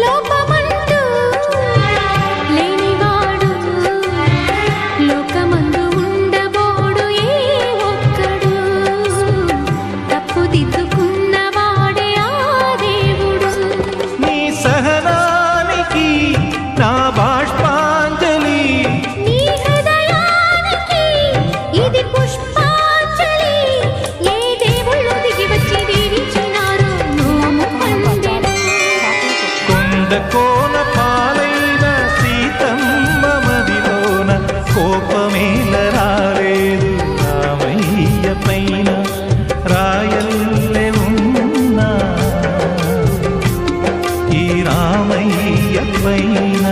లోపమంటూ లేనివాడు లోకమందు ఉండబోడు ఏ ఒక్కడు తప్పుదిద్దుకున్నవాడే ఆ దేవుడు. నీ సహనానికి నా బాష్పాంజలి, నీ హృదయానికి ఇది పుష్పాంజలి. ఏ దేవుళ్ళు దిగి వచ్చి దీవించినారో నోము పండెను. కొండ కోన పాలైన సీతమ్మ మదిలోన కోపమేల రాలేదు రామయ్య పైన రాయల్లే ఉన్నా ఈ రామయ్య పైన.